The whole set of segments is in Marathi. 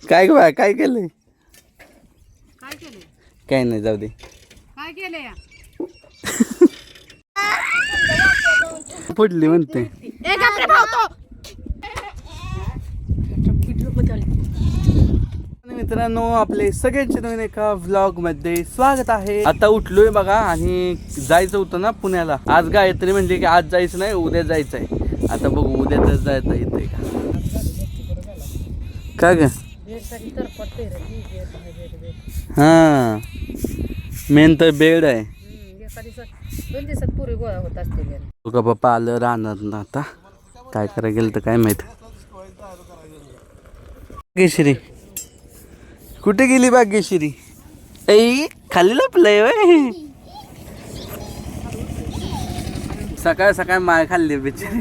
काय ग बा काय केलंय? काय केले? काय नाही जाऊ दे. काय केले या? पडली म्हणते. ए गप्रे भावतो. मित्रांनो आपले सगळ्यांचे नवीन एका व्लॉग मध्ये स्वागत आहे. आता उठलोय बघा आणि जायचं होतं ना पुण्याला. आज गायत्री म्हणली की आज जायचं नाही उद्या जायचं आहे. आता बघू उद्या तर जायचं येतंय का ग? हा मेन तर बेड आहे. 2 दिवसात पुरी गोळा होत असतील. तुका बाप्पा आलं राहणार ना आता काय करायला गेलं तर काय माहित. भाग्यश्री कुठे गेली? भाग्यश्री ऐ खाली लपलंय वय. सकाळ सकाळ माळ खाल्ली बिचारी.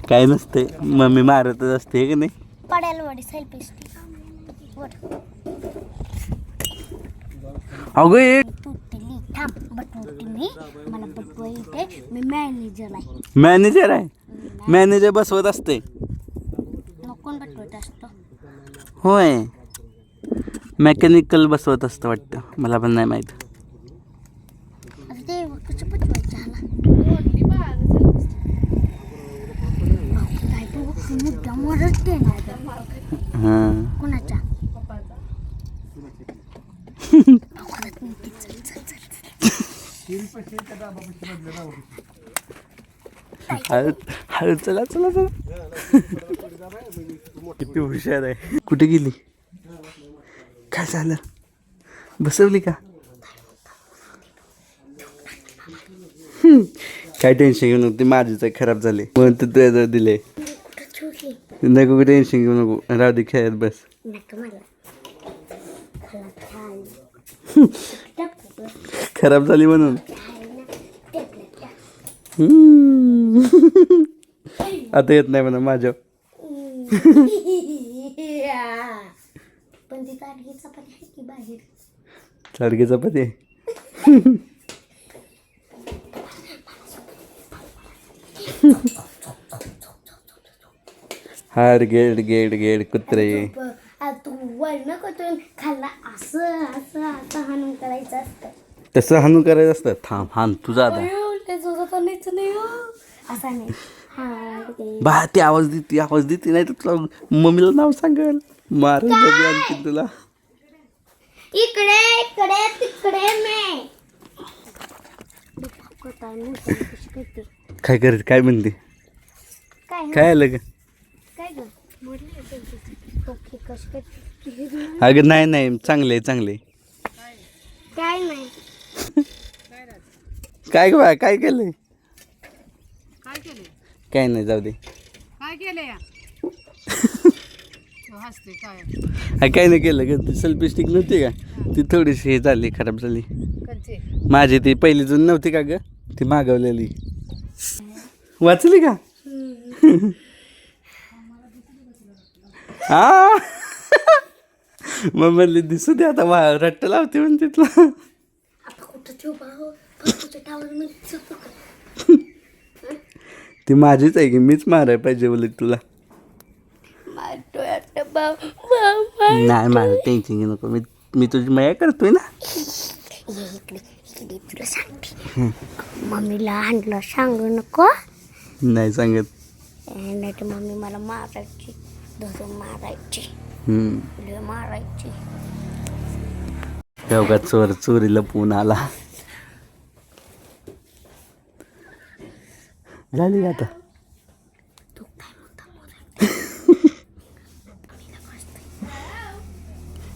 काय नसते मम्मी मारतच असते की नाही. अगं एक मॅनेजर आहे. मॅनेजर बसवत असते. होय मेकॅनिकल बसवत असतं वाटतं. मला पण नाही माहित. हळू चला चला चला. किती हुशार आहे. कुठे गेली? काय झालं? बसवली का? काय टेन्शन घेऊ नको. ती माझीच खराब झाली म्हणून तू तुझ्या दिले. नको टेन्शन घेऊ नको. राहू दे खेळत बस. खराब झाली म्हणून. आता येत नाही म्हणा माझ्या. चाडगी चपाती. हार गेड गेड गेड कुत्रे. तसं हाणून करायचं असतं. थांब हान तुझा आता. बा ती आवाज देते नाही तर तुला मम्मीला नाव सांगेल. मार आणखी तुला. इकडे इकडे तिकडे काय करत काय म्हणते? काय आलं ग? अगं नाही नाही चांगले चांगले. काय नाही काय ग बा काय केलंय? काय केले? काय नाही जाऊ दे. काय केले या? हसते काय नाही केलं ग. ती सेल्फी स्टिक नव्हती का ती थोडीशी हे झाली खराब झाली. माझी ती पहिली जून नव्हती का ग ती मागवलेली. वाचली का? हा मग म्हणली दिसू दे आता रट्ट लावते म्हणते तुला. ती माझीच आहे की मीच मारायला पाहिजे बोलत तुला. नाही मला टेन्शन घेऊ नको. मी तुझी माया करतोय ना. तुला सांगते मम्मीला आणलं सांगू नको. नाही सांगत. नाही तर मम्मी मला मारायची. मारायची मारायची. तेव्हा चोर चोरी लपवून आला. झाली आता.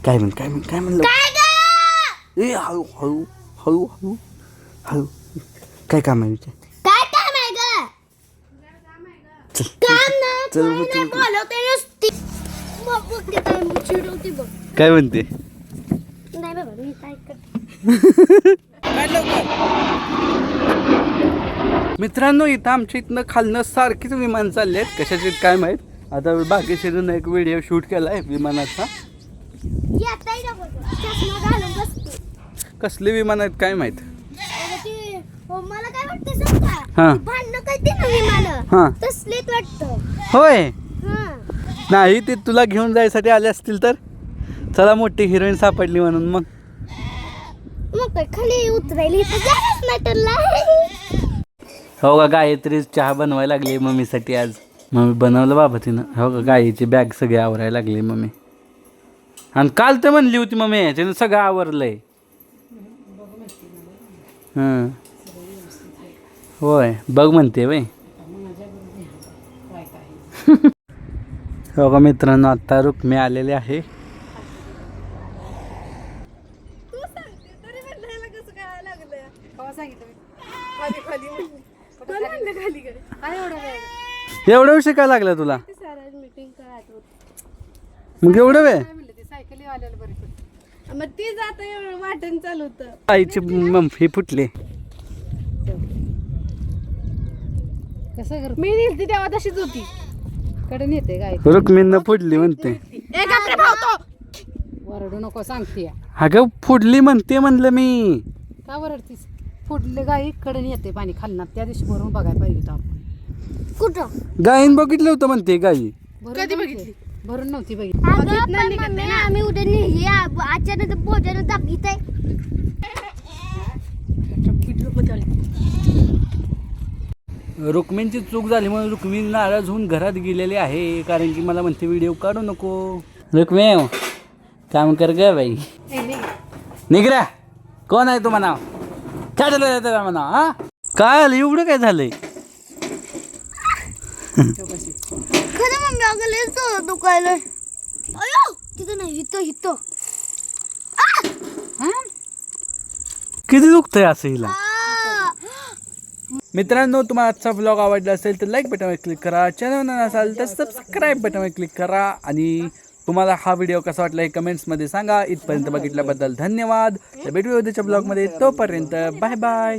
काय म्हणलं? ए हळू हळू हळू हळू हळू. काय काम आहे? काय काम आहे ग? चल काय म्हणते? नाही बाबा मी काय करते. मित्रांनो इथं आमच्या इथनं खालनं सारखीच विमान चालले आहेत. कशाचे काय माहीत. आता बागेश्वरीनं एक व्हिडिओ शूट केला आहे विमानाचा. कसले विमान आहेत काय माहित. मला काय वाटतं सांगता भांडणं करते ना विमान तसलेच वाटतं. होय नाही ते तुला घेऊन जायसाठी आले असतील तर चला मोठी हिरोईन सापडली म्हणून मग मग काय खाली उतरायली तर जायलाच नाही तुला. हो का गायत्री चहा बनवायला लागली मम्मीसाठी आज. मम्मी बनवलं बाबा तिनं. हो का गाईची बॅग सगळी आवरायला लागली मम्मी. आणि काल तर म्हणली होती मम्मी तिनं सगळं आवरलंय. हां होय बघ म्हणते वय. हो का मित्रांनो आता रुक्मी आलेले आहे. एवढा वेळ शिकायला लागला तुला मग एवढं वेळ सायकली आलेलं बरी पडली. मग ती जात वाटण चालू होतं. आईची हे फुटले. कसं कर मी नेलती तेव्हा तशीच होती. कडे नेते गाय. रुक्मीनं फुटली म्हणते. वरडू नको सांगते. अगं फुटली म्हणते म्हणलं मी. का वरडतीस? फुटले गाई कडे येते पाणी खालणार. त्या दिवशी भरून बघायला पाहिजे होतं आपण. कुठं गायीन बघितलं होतं म्हणते गाई. कधी बघितली? भरून नव्हती बघितली. आम्ही उद्या नेली अचानक भोजन दाबीत आहे. रुक्मिणीची चूक झाली म्हणून रुक्मिणी नाराज होऊन घरात गेलेली आहे. कारण की मला म्हणते व्हिडिओ काढू नको. रुक्मिणी काम कर ग बाई. निघरा कोण आहे तू म्हणा. काय झालं त्याला म्हणा. हा काय आलं एवढं काय झालंय. खरं मम्मी अगं लय जोरात दुखायलंय. अयो तिथं नाही हिथं हिथं. किती दुखतंय असं हिला. मित्रांनो तुम्हाला आजचा ब्लॉग आवडला असेल तर लाईक बटनवर क्लिक करा. चॅनल नसाल तर सबस्क्राईब बटनवर क्लिक करा. आणि तुम्हाला हा व्हिडिओ कसा वाटला हे कमेंट्समध्ये सांगा. इथपर्यंत बघितल्याबद्दल धन्यवाद. तर भेटूया उद्याच्या ब्लॉगमध्ये. तोपर्यंत बाय बाय.